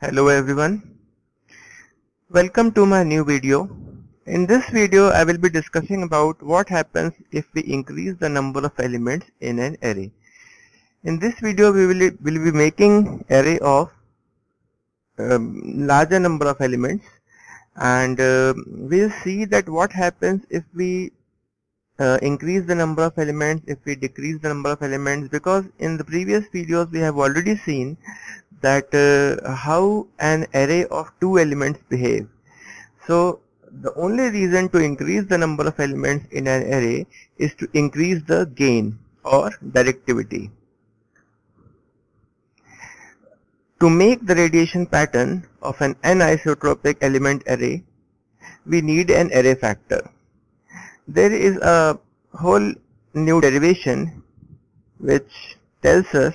Hello everyone, welcome to my new video. In this video I will be discussing about what happens if we increase the number of elements in an array. In this video we will be making array of larger number of elements, and we'll see that what happens if we increase the number of elements, if we decrease the number of elements, because in the previous videos we have already seen that how an array of two elements behave. So the only reason to increase the number of elements in an array is to increase the gain or directivity. To make the radiation pattern of an anisotropic element array, we need an array factor. There is a whole new derivation which tells us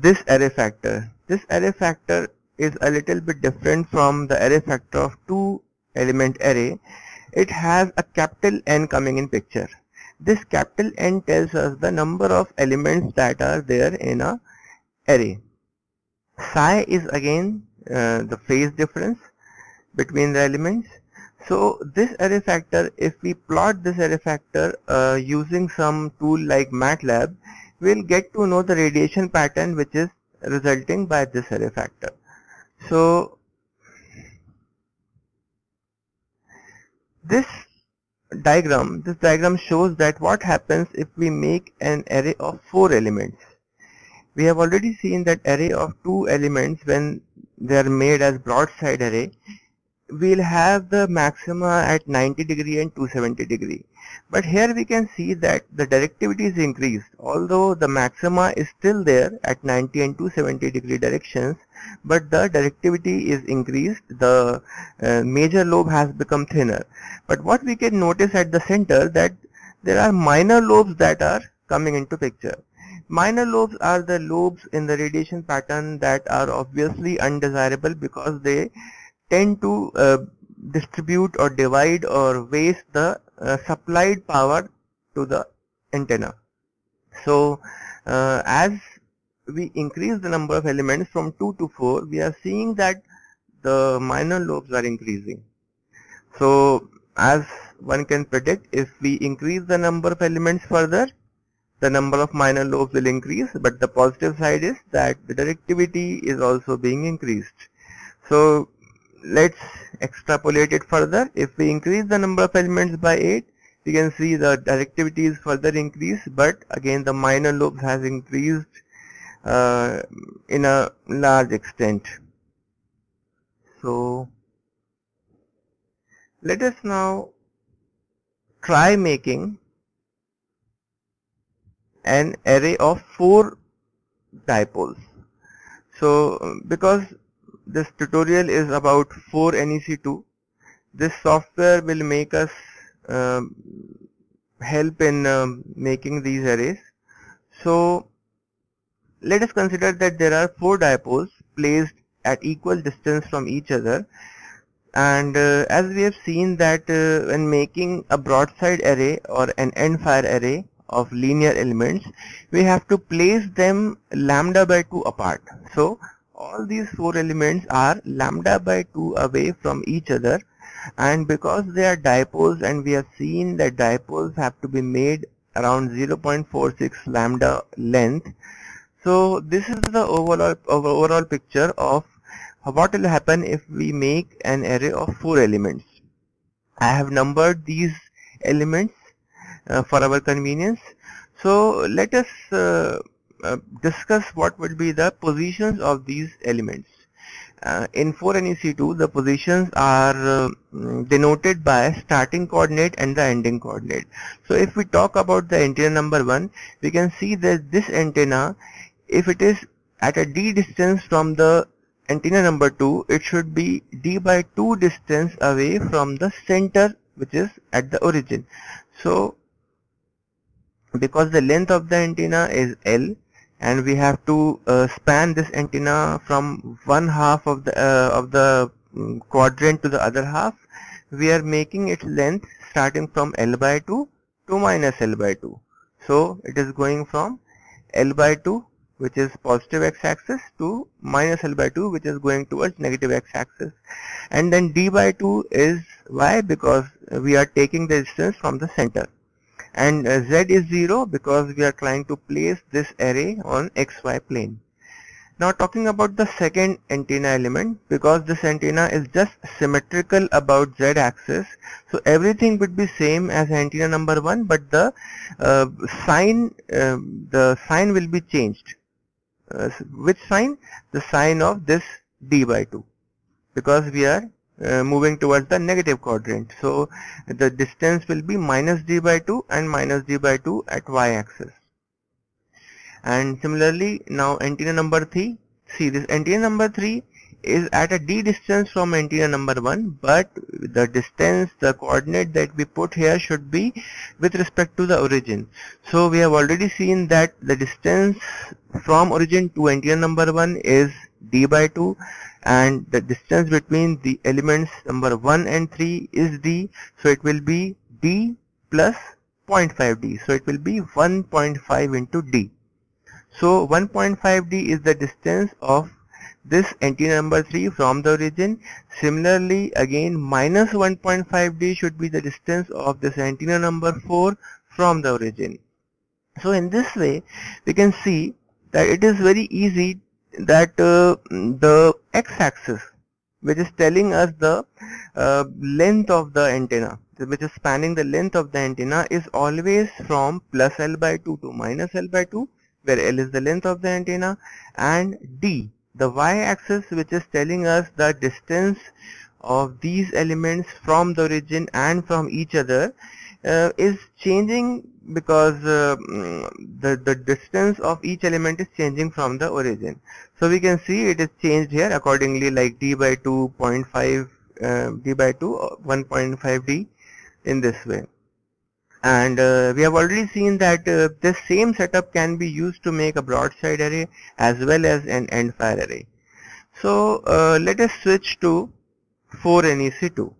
this array factor. This array factor is a little bit different from the array factor of two element array. It has a capital N coming in picture. This capital N tells us the number of elements that are there in a array. Psi is again the phase difference between the elements. So this array factor, if we plot this array factor using some tool like MATLAB, we'll get to know the radiation pattern which is resulting by this array factor. So this diagram shows that what happens if we make an array of 4 elements. We have already seen that array of 2 elements, when they are made as broadside array, we'll have the maxima at 90 degree and 270 degree. But here we can see that the directivity is increased, although the maxima is still there at 90 and 270 degree directions, but the directivity is increased. The major lobe has become thinner. But what we can notice at the center, that there are minor lobes that are coming into picture. Minor lobes are the lobes in the radiation pattern that are obviously undesirable because they tend to distribute or divide or waste the supplied power to the antenna. So as we increase the number of elements from 2 to 4, we are seeing that the minor lobes are increasing. So as one can predict, if we increase the number of elements further, the number of minor lobes will increase, but the positive side is that the directivity is also being increased. So let's extrapolate it further. If we increase the number of elements by 8, we can see the directivity is further increased, but again the minor lobes has increased in a large extent. So let us now try making an array of 4 dipoles. So because this tutorial is about 4NEC2, this software will make us help in making these arrays. So let us consider that there are 4 dipoles placed at equal distance from each other, and as we have seen that when making a broadside array or an end fire array of linear elements, we have to place them lambda by 2 apart. So all these 4 elements are lambda by 2 away from each other, and because they are dipoles, and we have seen that dipoles have to be made around 0.46 lambda length. So this is the overall picture of what will happen if we make an array of 4 elements. I have numbered these elements for our convenience. So let us discuss what would be the positions of these elements. In 4NEC2, the positions are denoted by starting coordinate and the ending coordinate. So if we talk about the antenna number 1, we can see that this antenna, if it is at a d distance from the antenna number 2, it should be d by 2 distance away from the center, which is at the origin. So because the length of the antenna is L, and we have to span this antenna from one half of the quadrant to the other half, we are making its length starting from L by 2 to minus L by 2. So it is going from L by 2 which is positive x-axis, to minus L by 2, which is going towards negative x-axis. And then d by 2 is why? Because we are taking the distance from the center. And z is 0 because we are trying to place this array on xy plane. Now talking about the second antenna element, because this antenna is just symmetrical about z-axis, so everything would be same as antenna number 1, but the sign will be changed. Which sign? The sign of this d by 2, because we are moving towards the negative quadrant. So the distance will be minus d by 2 and minus d by 2 at y-axis. And similarly, now antenna number 3, see this antenna number 3 is at a d distance from antenna number 1, but the distance, the coordinate that we put here should be with respect to the origin. So we have already seen that the distance from origin to antenna number 1 is d by 2, and the distance between the elements number 1 and 3 is d, so it will be d plus 0.5 d, so it will be 1.5 into d. So 1.5 d is the distance of this antenna number 3 from the origin. Similarly, again minus 1.5 d should be the distance of this antenna number 4 from the origin. So in this way we can see that it is very easy that the x-axis, which is telling us the length of the antenna, which is spanning the length of the antenna, is always from plus L by 2 to minus L by 2, where L is the length of the antenna, and D, the y-axis, which is telling us the distance of these elements from the origin and from each other, is changing because the distance of each element is changing from the origin. So we can see it is changed here accordingly, like d by 2 0.5 d by 2 1.5 d in this way. And we have already seen that this same setup can be used to make a broadside array as well as an end fire array. So let us switch to 4NEC2.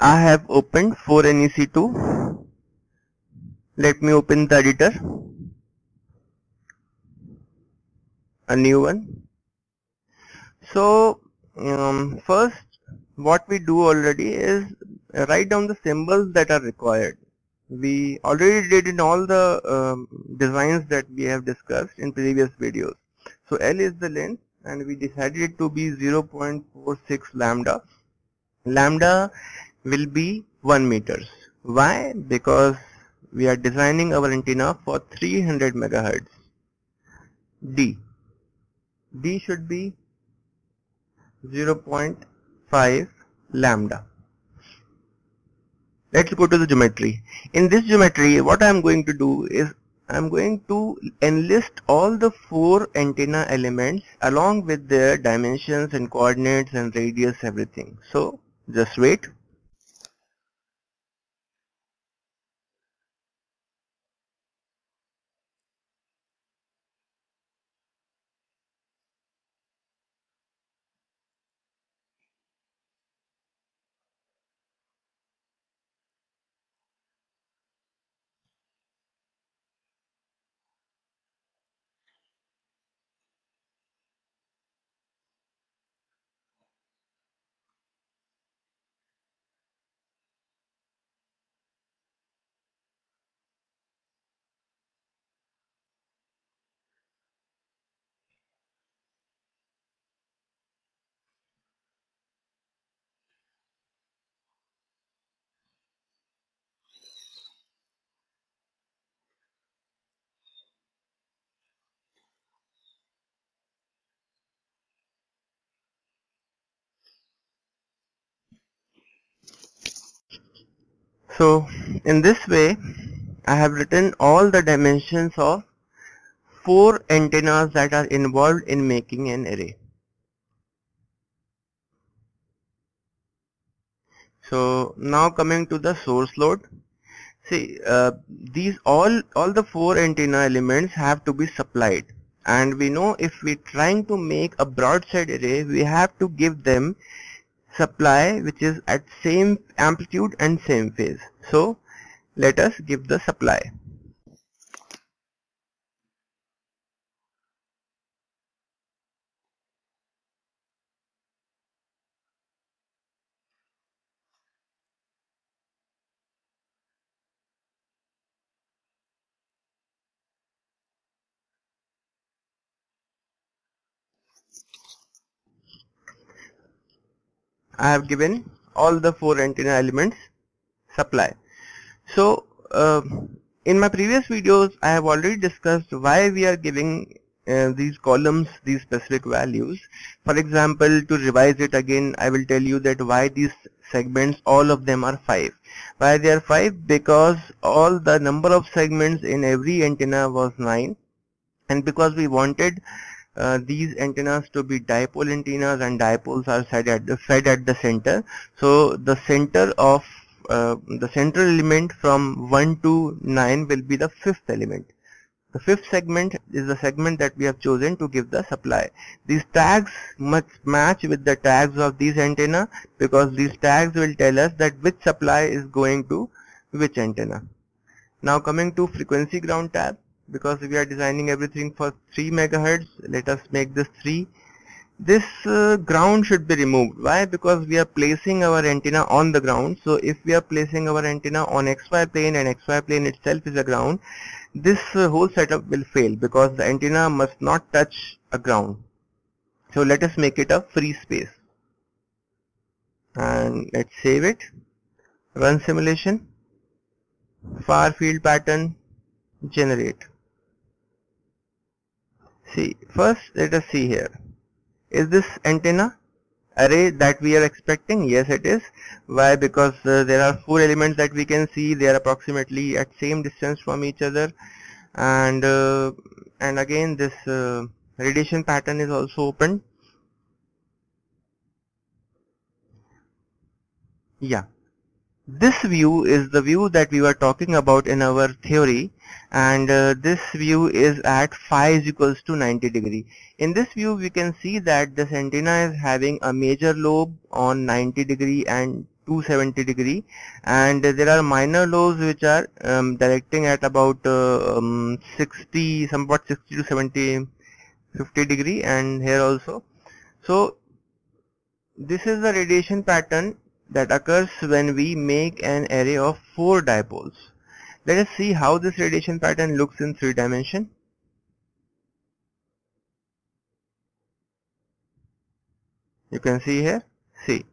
I have opened 4NEC2. Let me open the editor, a new one. So first what we do already is write down the symbols that are required. We already did in all the designs that we have discussed in previous videos. So L is the length, and we decided it to be 0.46 lambda. Lambda will be 1 meters. Why? Because we are designing our antenna for 300 megahertz. D should be 0.5 lambda. Let's go to the geometry. In this geometry, what I am going to do is I am going to enlist all the 4 antenna elements along with their dimensions and coordinates and radius, everything. So just wait. So in this way I have written all the dimensions of 4 antennas that are involved in making an array. So now coming to the source load. See, these all the 4 antenna elements have to be supplied, and we know if we trying to make a broadside array, we have to give them supply which is at same amplitude and same phase. So let us give the supply. I have given all the 4 antenna elements supply. So in my previous videos I have already discussed why we are giving these columns these specific values. For example, to revise it again, I will tell you that why these segments, all of them are 5. Why they are 5? Because all the number of segments in every antenna was 9, and because we wanted these antennas to be dipole antennas, and dipoles are fed at the center. So the center of the central element from 1 to 9 will be the 5th element. The 5th segment is the segment that we have chosen to give the supply. These tags must match with the tags of these antenna, because these tags will tell us that which supply is going to which antenna. Now coming to frequency ground tab, because we are designing everything for 3 megahertz, let us make this 3. This ground should be removed. Why? Because we are placing our antenna on the ground. So if we are placing our antenna on XY plane and XY plane itself is a ground, this whole setup will fail, because the antenna must not touch a ground. So let us make it a free space, and let's save it, run simulation, far field pattern, generate. See, first let us see here. Is this antenna array that we are expecting? Yes, it is. Why? Because there are 4 elements that we can see. They are approximately at same distance from each other, and again this radiation pattern is also open. Yeah, this view is the view that we were talking about in our theory, and this view is at phi is equals to 90 degree. In this view we can see that this antenna is having a major lobe on 90 degree and 270 degree, and there are minor lobes which are directing at about 60, somewhat 60 to 70, 50 degree, and here also. So this is the radiation pattern that occurs when we make an array of 4 dipoles. Let us see how this radiation pattern looks in 3 dimension. You can see here, see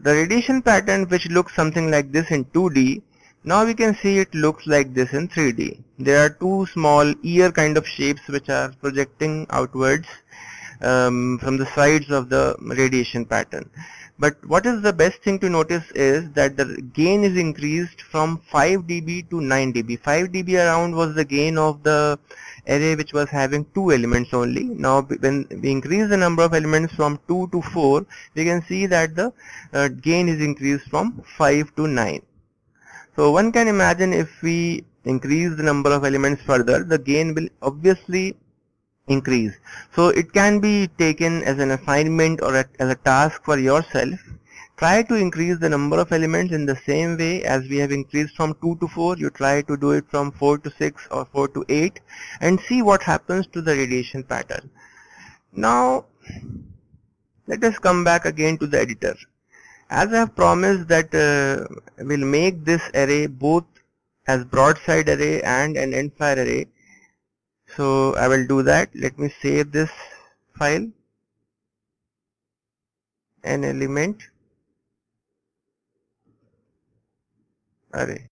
the radiation pattern which looks something like this in 2D. Now we can see it looks like this in 3D. There are 2 small ear kind of shapes which are projecting outwards from the sides of the radiation pattern. But what is the best thing to notice is that the gain is increased from 5 dB to 9 dB. 5 dB around was the gain of the array which was having 2 elements only. Now when we increase the number of elements from 2 to 4, we can see that the gain is increased from 5 to 9. So one can imagine if we increase the number of elements further, the gain will obviously increase. So it can be taken as an assignment or as a task for yourself. Try to increase the number of elements in the same way as we have increased from 2 to 4. You try to do it from 4 to 6 or 4 to 8 and see what happens to the radiation pattern. Now let us come back again to the editor. As I have promised that we'll make this array both as broadside array and an endfire array. So I will do that. Let me save this file, an element array.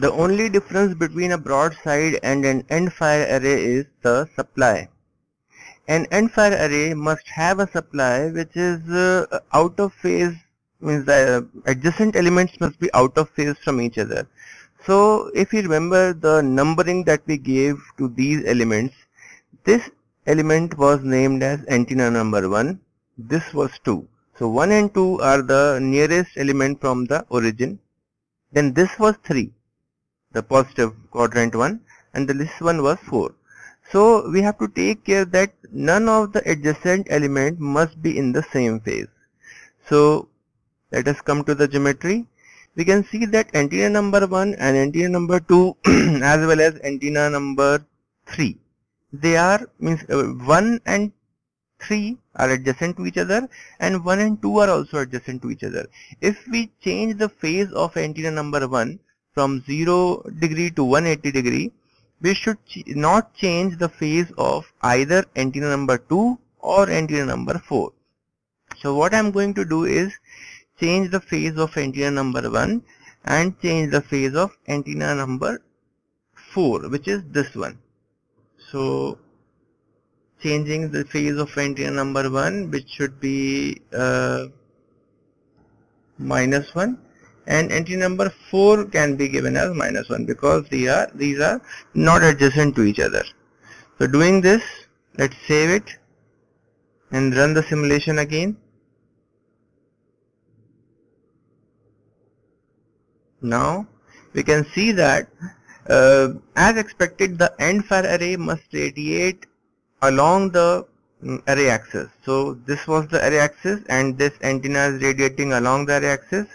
The only difference between a broadside and an endfire array is the supply. An endfire array must have a supply which is out of phase, means the adjacent elements must be out of phase from each other. So if you remember the numbering that we gave to these elements, this element was named as antenna number 1, this was 2. So 1 and 2 are the nearest element from the origin. Then this was 3, the positive quadrant one, and this one was 4. So we have to take care that none of the adjacent element must be in the same phase. So let us come to the geometry. we can see that antenna number 1 and antenna number 2 as well as antenna number 3, they are 1 and 3 are adjacent to each other, and 1 and 2 are also adjacent to each other. If we change the phase of antenna number 1 from 0 degree to 180 degree, we should not change the phase of either antenna number 2 or antenna number 4. So what I am going to do is change the phase of antenna number 1 and change the phase of antenna number 4, which is this one. So changing the phase of antenna number 1, which should be -1, and antenna number 4 can be given as -1 because these are not adjacent to each other. So doing this, let's save it and run the simulation again. Now we can see that as expected, the end fire array must radiate along the array axis. So this was the array axis and this antenna is radiating along the array axis,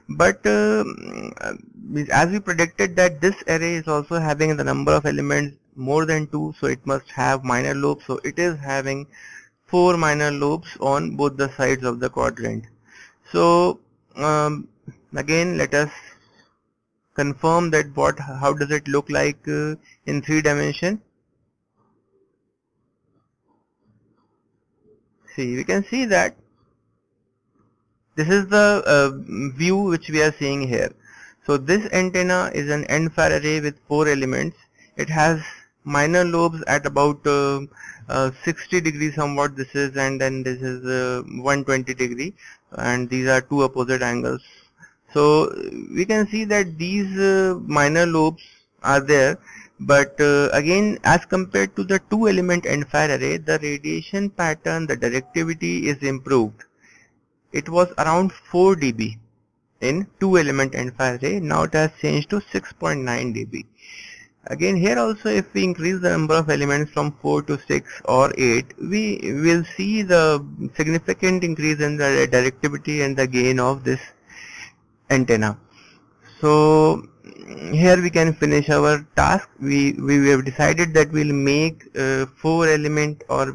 but as we predicted that this array is also having the number of elements more than 2, so it must have minor lobes. So it is having 4 minor lobes on both the sides of the quadrant. So again, let us confirm that how does it look like in 3 dimension. See, we can see that this is the view which we are seeing here. So this antenna is an end fire array with 4 elements. It has minor lobes at about 60 degrees somewhat this is, and then this is 120 degree, and these are 2 opposite angles. So we can see that these minor lobes are there, but again, as compared to the 2 element end fire array, the radiation pattern, the directivity is improved. It was around 4 dB in 2 element end fire array. Now it has changed to 6.9 dB. Again, here also, if we increase the number of elements from 4 to 6 or 8, we will see the significant increase in the directivity and the gain of this antenna. So here we can finish our task. We have decided that we'll make 4 element or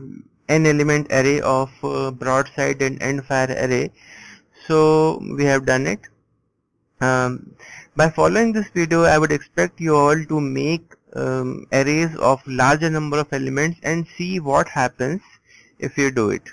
n element array of broadside and end fire array. So we have done it. By following this video, I would expect you all to make arrays of larger number of elements and see what happens if you do it.